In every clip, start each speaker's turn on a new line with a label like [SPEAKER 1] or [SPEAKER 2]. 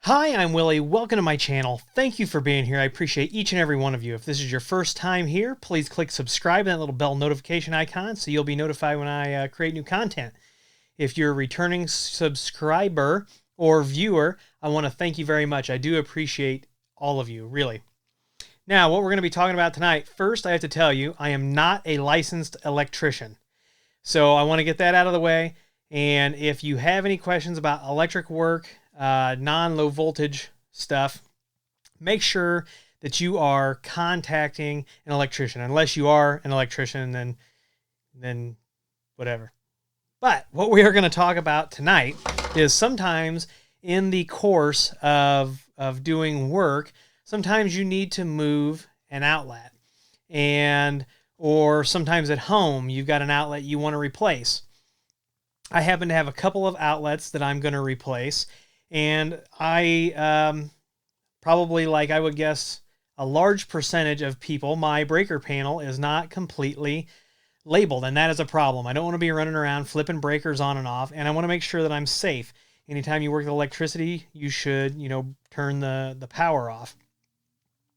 [SPEAKER 1] Hi, I'm Willie. Welcome to my channel. Thank you for being here. I appreciate each and every one of you. If this is your first time here, please click subscribe and that little bell notification icon so you'll be notified when I create new content. If you're a returning subscriber or viewer, I want to thank you very much. I do appreciate all of you, really. Now, what we're going to be talking about tonight, first I have to tell you, I am not a licensed electrician. So I want to get that out of the way. And if you have any questions about electric work, non-low voltage stuff, make sure that you are contacting an electrician. Unless you are an electrician, then whatever. But what we are going to talk about tonight is sometimes in the course of doing work, sometimes you need to move an outlet, or sometimes at home you've got an outlet you want to replace. I happen to have a couple of outlets that I'm going to replace. And I probably, like I would guess, a large percentage of people, my breaker panel is not completely labeled, and that is a problem. I don't want to be running around flipping breakers on and off, and I want to make sure that I'm safe. Anytime you work with electricity, you should, turn the power off.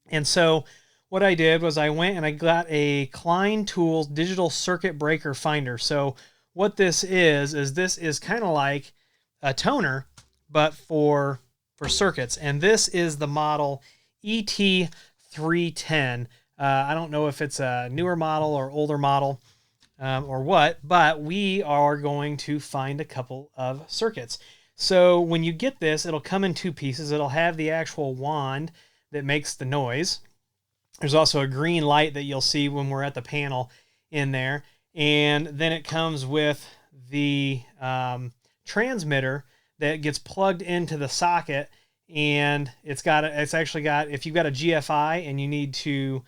[SPEAKER 1] And so what I did was I went and I got a Klein Tools digital circuit breaker finder. So what this is this is kind of like a toner, but for circuits. And this is the model ET310. I don't know if it's a newer model or older model or what, but we are going to find a couple of circuits. So when you get this, it'll come in two pieces. It'll have the actual wand that makes the noise. There's also a green light that you'll see when we're at the panel in there. And then it comes with the transmitter that gets plugged into the socket, and it's actually got, if you've got a GFI and you need to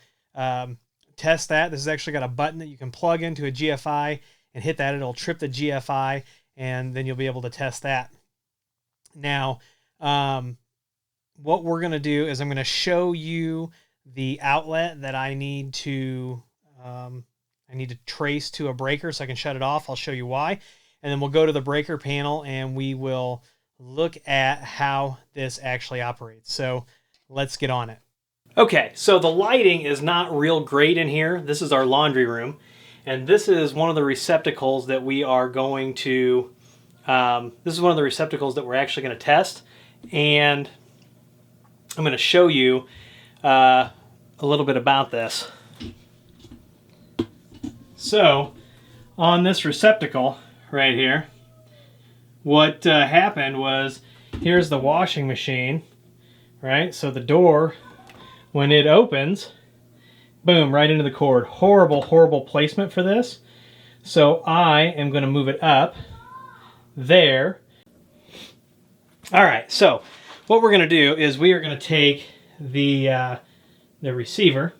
[SPEAKER 1] test that, this has actually got a button that you can plug into a GFI and hit that. It'll trip the GFI, and then you'll be able to test that. Now, what we're going to do is I'm going to show you the outlet that I need to trace to a breaker so I can shut it off. I'll show you why. And then we'll go to the breaker panel and we will look at how this actually operates. So let's get on it. Okay, so the lighting is not real great in here. This is our laundry room. And this is one of the receptacles that we are going to, this is one of the receptacles that we're actually going to test. And I'm going to show you a little bit about this. So on this receptacle right here, what happened was, here's the washing machine, right? So the door, when it opens, boom, right into the cord. Horrible, horrible placement for this. So I am going to move it up there. All right, so what we're going to do is we are going to take the receiver,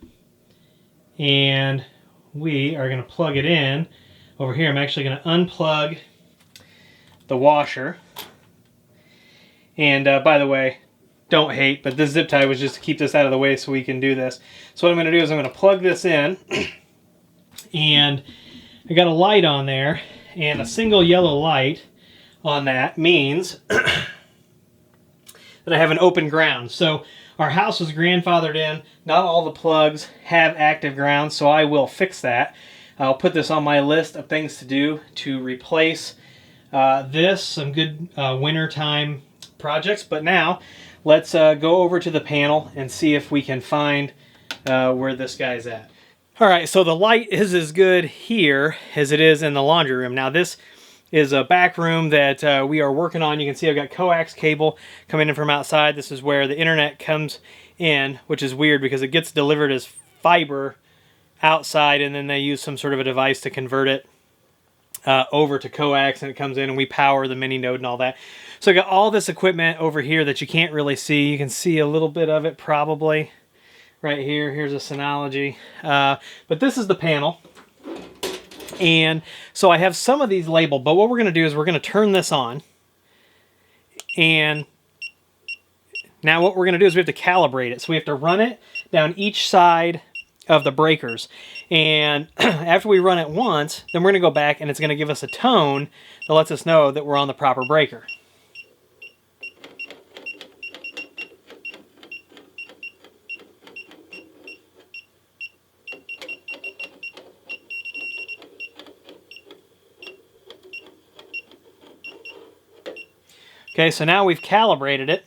[SPEAKER 1] and we are going to plug it in over here. I'm actually going to unplug the washer. And by the way, don't hate, but this zip tie was just to keep this out of the way so we can do this. So what I'm going to do is I'm going to plug this in, and I got a light on there, and a single yellow light on that means that I have an open ground. So our house was grandfathered in. Not all the plugs have active ground, so I will fix that. I'll put this on my list of things to do to replace some good wintertime projects. But now let's go over to the panel and see if we can find where this guy's at. All right, so the light is as good here as it is in the laundry room. Now this is a back room that we are working on. You can see I've got coax cable coming in from outside. This is where the internet comes in, which is weird because it gets delivered as fiber outside, and then they use some sort of a device to convert it over to coax, and it comes in and we power the mini node and all that. So I got all this equipment over here that you can't really see. You can see a little bit of it probably right here. Here's a Synology. But this is the panel. And so I have some of these labeled, but what we're going to do is we're going to turn this on. And now what we're going to do is we have to calibrate it. So we have to run it down each side of the breakers. And after we run it once, then we're going to go back and it's going to give us a tone that lets us know that we're on the proper breaker. Okay, so now we've calibrated it.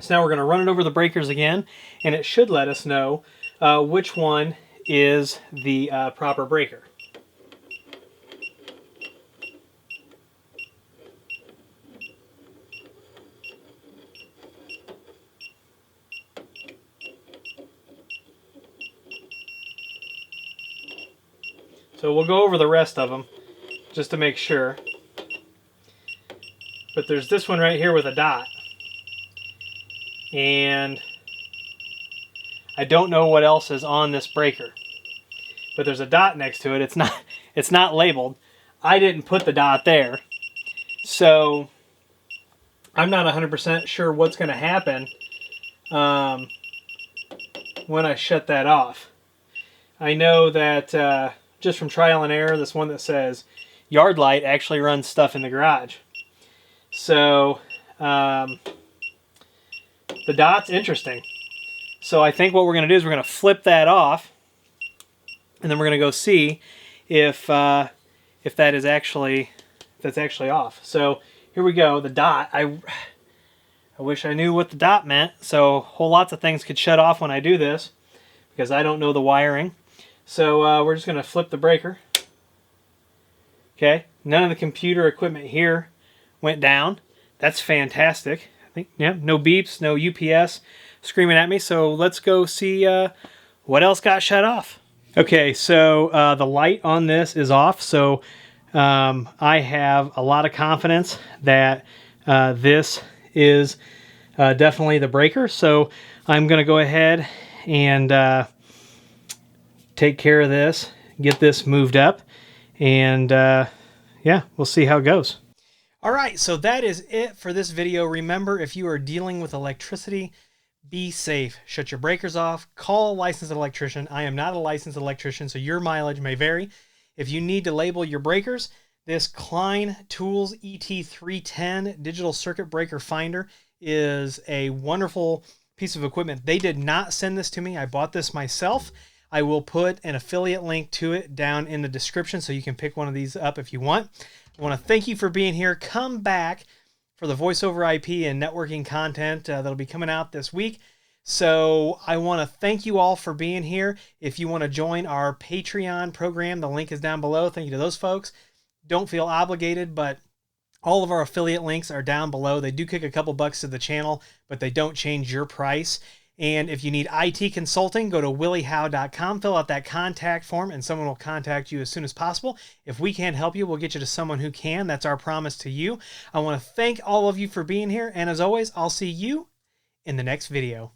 [SPEAKER 1] So now we're going to run it over the breakers again, and it should let us know which one is the proper breaker. So we'll go over the rest of them just to make sure. But there's this one right here with a dot. And I don't know what else is on this breaker. But there's a dot next to it. It's not labeled. I didn't put the dot there. So I'm not 100% sure what's going to happen when I shut that off. I know that just from trial and error, this one that says yard light actually runs stuff in the garage. So the dot's interesting. So I think what we're going to do is we're going to flip that off, and then we're going to go see if that's actually off. So here we go. The dot. I wish I knew what the dot meant. So whole lots of things could shut off when I do this because I don't know the wiring. So we're just going to flip the breaker. Okay, none of the computer equipment here went down. That's fantastic. I think, yeah, no beeps, no UPS screaming at me. So let's go see what else got shut off. Okay, so the light on this is off. So I have a lot of confidence that this is definitely the breaker. So I'm going to go ahead and take care of this, get this moved up, and yeah, we'll see how it goes. All right, so that is it for this video. Remember, if you are dealing with electricity, be safe. Shut your breakers off. Call a licensed electrician. I am not a licensed electrician, so your mileage may vary. If you need to label your breakers, this Klein Tools ET310 digital circuit breaker finder is a wonderful piece of equipment. They did not send this to me. I bought this myself. I will put an affiliate link to it down in the description so you can pick one of these up if you want. I want to thank you for being here. Come back for the voice over IP and networking content that'll be coming out this week. So I want to thank you all for being here. If you want to join our Patreon program, the link is down below. Thank you to those folks. Don't feel obligated, but all of our affiliate links are down below. They do kick a couple bucks to the channel, but they don't change your price. And if you need IT consulting, go to williehowe.com, fill out that contact form, and someone will contact you as soon as possible. If we can't help you, we'll get you to someone who can. That's our promise to you. I want to thank all of you for being here, and as always, I'll see you in the next video.